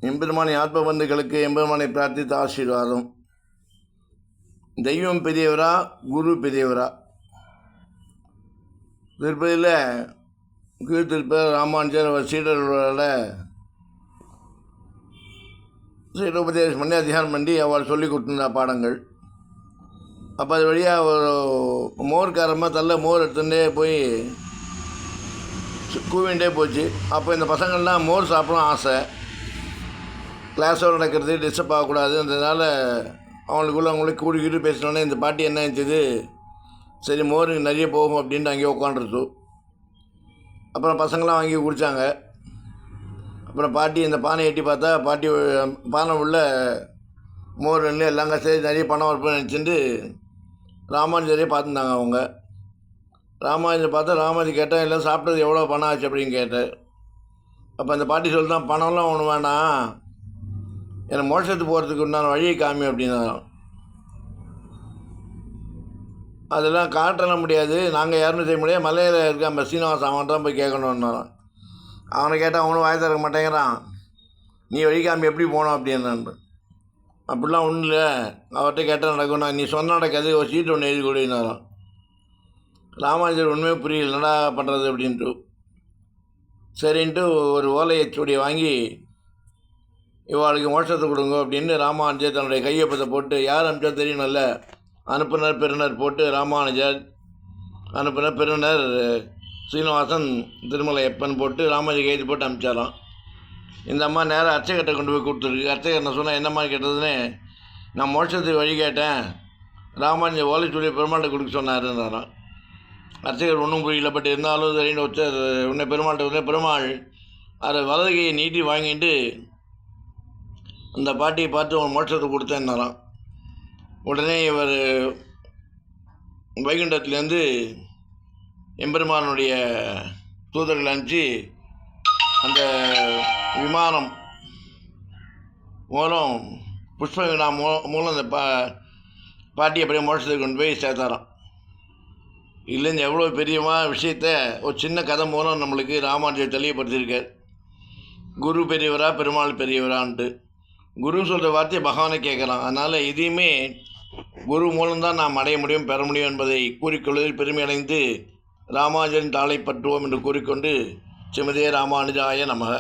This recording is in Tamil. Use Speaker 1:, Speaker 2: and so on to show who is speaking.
Speaker 1: எம்பெருமானி ஆத்ம பந்துக்களுக்கு எம்பெருமானை பிரார்த்தித்த ஆசீர்வாதம். தெய்வம் பெரியவரா, குரு பெரியவரா? திருப்பதியில் கீழ்த்திருப்பதி ராமானுஜர் சீடர்களோட உபதேசம் பண்ணி அதிகாரம் பண்ணி அவள் சொல்லி கொடுத்துருந்தா பாடங்கள். அப்போ அது வழியாக ஒரு மோர்காரமாக தள்ள மோர் எடுத்துகிட்டே போய் கூவிண்டே போச்சு. அப்போ இந்த பசங்கள்லாம் மோர் சாப்பிடணும் ஆசை. கிளாஸோடு நடக்கிறது டிஸ்டர்ப் ஆகக்கூடாது. அதனால் அவங்களுக்கு கூடிக்கிட்டு பேசினோன்னே இந்த பாட்டி என்ன இருந்துச்சு, சரி மோர் நிறைய போகும் அப்படின்ட்டு அங்கேயே உட்காந்துருச்சு. அப்புறம் பசங்களாம் வாங்கி குடித்தாங்க. அப்புறம் பாட்டி இந்த பானை எட்டி பார்த்தா பாட்டி பானை உள்ள மோர் எல்லாம் சரி நிறைய பணம் வரப்போன்னு நினச்சிட்டு ராமானுஜரே பார்த்துருந்தாங்க. அவங்க ராமானுஜர் பார்த்தா ராமானுஜர் கேட்டால் எல்லாம் சாப்பிட்டது எவ்வளோ பணம் ஆச்சு அப்படின்னு கேட்டார். அப்போ அந்த பாட்டி சொல்லிட்டான், பணம்லாம் ஒன்று வேணாம், எனக்கு மோட்சத்துக்கு போகிறதுக்கு உண்டான வழியை காமி அப்படின்னா. அதெல்லாம் காட்டலாம் முடியாது, நாங்கள் யாருன்னு செய்ய முடியாது, மலையில் இருக்க நம்ம சீனிவாசன் அவன் தான் போய் கேட்கணுன்னா. அவனை கேட்டால் அவனும் வாய் திறக்க மாட்டேங்கிறான், நீ வழிகாமி எப்படி போனோம் அப்படின்னு. அப்படிலாம் ஒன்றும் இல்லை, அவர்கிட்ட கேட்டால் நடக்கணும், நீ சொன்ன நடக்காது, ஒரு சீட்டு ஒன்று எழுதி கொடுனாரான். ராமானுஜர் ஒன்றுமே புரியல, என்னடா பண்ணுறது அப்படின்ட்டு. சரின்ட்டு ஒரு ஓலையச்சுடியை வாங்கி இவாளுக்கு மோட்சத்தை கொடுங்க அப்படின்னு ராமானுஜர் தன்னுடைய கையொப்பத்தை போட்டு, யார் அனுப்பிச்சா தெரியணும்ல, அனுப்புனர் பெறுநர் போட்டு ராமானுஜர், அனுப்புனர் பெறுநர் சீனிவாசன் திருமலையப்பன் போட்டு ராமானுஜர் கைது போட்டு அனுப்பிச்சாராம். இந்த அம்மா நேராக அர்ச்சகர்கிட்ட கொண்டு போய் கொடுத்துருக்கு. அர்ச்சகர் நான் சொன்னேன், என்னம்மா கேட்டதுன்னு, நான் மோட்சத்துக்கு வழி கேட்டேன், ராமானுஜர் ஓலைச்சுடியை பெருமாள்கிட்ட கொடுக்க சொன்னாருன்னாராம். அர்ச்சகர் ஒன்றும் புரியல, பட் இருந்தாலும் சரின்னு வச்சு உன்னை பெருமாள்கிட்ட வந்து பெருமாள் அதை வலது கையை நீட்டி வாங்கிட்டு அந்த பாட்டியை பார்த்து அவன் மோட்சத்தை கொடுத்தேன்னாராம். உடனே இவர் வைகுண்டத்துலேருந்து எம்பெருமானுடைய தூதர்கள் அனுப்பிச்சு அந்த விமானம் மூலம் புஷ்ப வினா மூலம் அந்த பாட்டி அப்படியே மோட்சத்துக்கு கொண்டு போய் சேர்த்தாராம். இல்லைன்னு எவ்வளோ பெரியமாக விஷயத்த ஒரு சின்ன கதை மூலம் நம்மளுக்கு ராமானுஜர் தெளிவுபடுத்தியிருக்கார். குரு பெரியவரா பெருமாள் பெரியவரான்ட்டு. குரு சொல்கிற வார்த்தையை பகவானை கேட்கலாம். அதனால் இதையுமே குரு மூலம்தான் நாம் அடைய முடியும், பெற முடியும் என்பதை கூறிக்கொள்வதில் பெருமையடைந்து ராமானுஜரின் தாளை பற்றுவோம் என்று கூறிக்கொண்டு ஸ்ரீமதே ராமானுஜாய நமக.